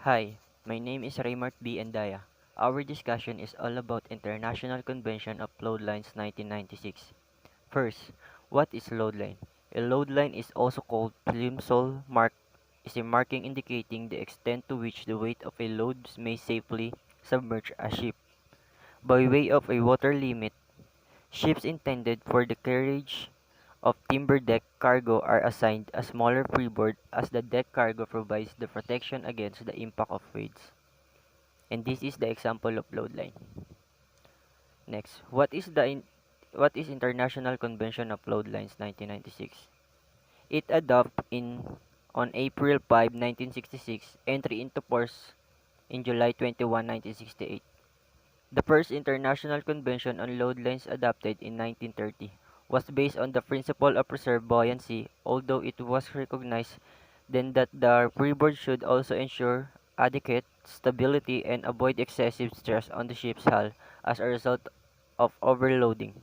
Hi, my name is Raymart B. Endaya. Our discussion is all about International Convention of Load Lines 1996. First, what is load line? A load line is also called plimsoll mark is a marking indicating the extent to which the weight of a load may safely submerge a ship. By way of a water limit, ships intended for the carriage of timber deck cargo are assigned a smaller freeboard as the deck cargo provides the protection against the impact of waves. And this is the example of load line. Next, what is International Convention of Load Lines 1996? It adopted on April 5, 1966, entry into force in July 21, 1968. The first international convention on load lines adopted in 1930 was based on the principle of preserved buoyancy, although it was recognized then that the freeboard should also ensure adequate stability and avoid excessive stress on the ship's hull as a result of overloading.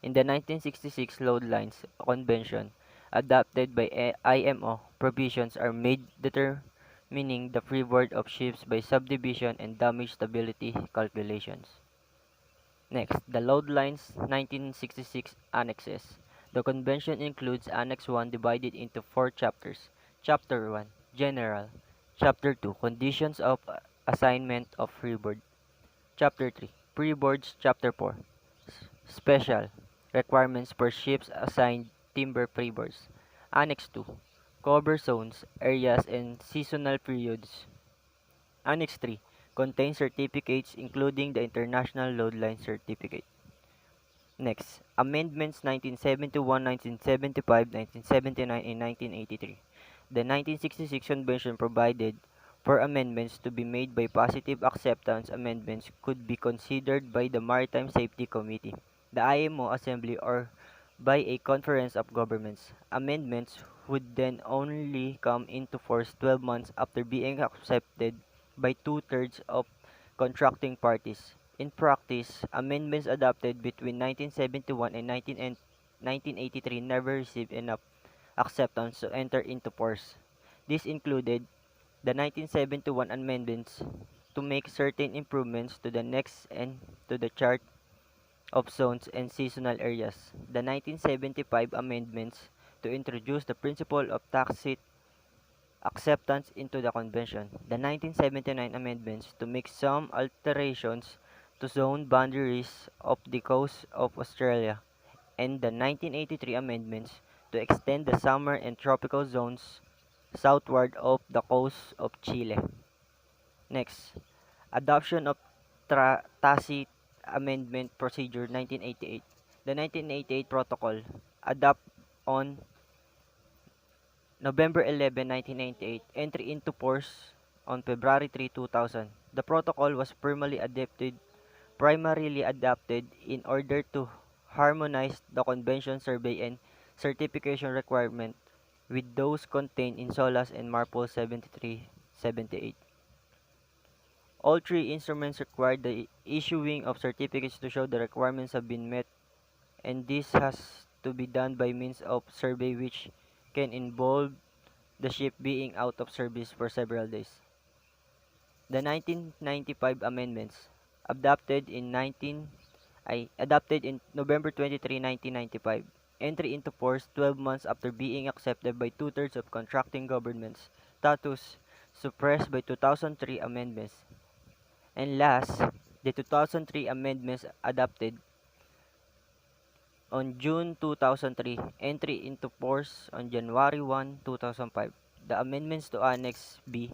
In the 1966 Load Lines Convention, adopted by IMO, provisions are made determining the freeboard of ships by subdivision and damage stability calculations. Next, the Load Lines 1966 Annexes. The convention includes Annex 1 divided into four chapters. Chapter 1, General. Chapter 2, Conditions of Assignment of Freeboard. Chapter 3, Freeboards. Chapter 4, Special. Requirements for ships assigned timber freeboards. Annex 2, Cover zones, areas, and seasonal periods. Annex 3 contains certificates including the International Load Line Certificate. Next, Amendments 1971, 1975, 1979, and 1983. The 1966 Convention provided for amendments to be made by positive acceptance. Amendments could be considered by the Maritime Safety Committee, the IMO Assembly, or by a conference of governments. Amendments would then only come into force 12 months after being accepted by two-thirds of contracting parties. In practice, amendments adopted between 1971 and 1983 never received enough acceptance to enter into force. This included the 1971 amendments to make certain improvements to the next and to the chart of zones and seasonal areas, the 1975 amendments to introduce the principle of tacit acceptance into the convention, the 1979 amendments to make some alterations to zone boundaries of the coast of Australia, and the 1983 amendments to extend the summer and tropical zones southward of the coast of Chile. Next, adoption of Tacit Amendment Procedure 1988. The 1988 Protocol, adopted on November 11, 1998, entry into force on February 3, 2000. The protocol was primarily adopted in order to harmonize the convention survey and certification requirement with those contained in SOLAS and MARPOL 7378. All three instruments require the issuing of certificates to show the requirements have been met, and this has to be done by means of survey which can involve the ship being out of service for several days. The 1995 amendments, adopted in November 23, 1995, entry into force 12 months after being accepted by two-thirds of contracting governments, status suppressed by 2003 amendments. And last, the 2003 amendments adopted on June 2003, entry into force on January 1, 2005. The amendments to Annex B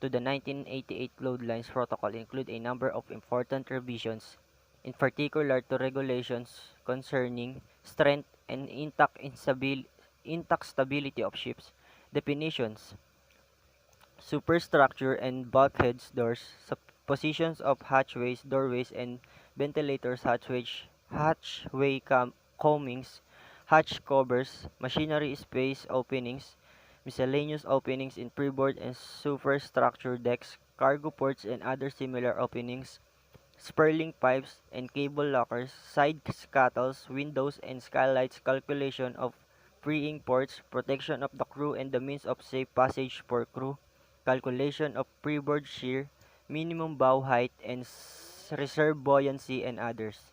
to the 1988 Load Lines Protocol include a number of important revisions, in particular to regulations concerning strength and intact stability of ships, definitions, superstructure and bulkheads, doors, positions of hatchways, doorways, and ventilators, combings, hatch covers, machinery space openings, miscellaneous openings in freeboard and superstructure decks, cargo ports and other similar openings, spurling pipes and cable lockers, side scuttles, windows and skylights, calculation of freeing ports, protection of the crew and the means of safe passage for crew, calculation of freeboard shear, minimum bow height, and reserve buoyancy, and others.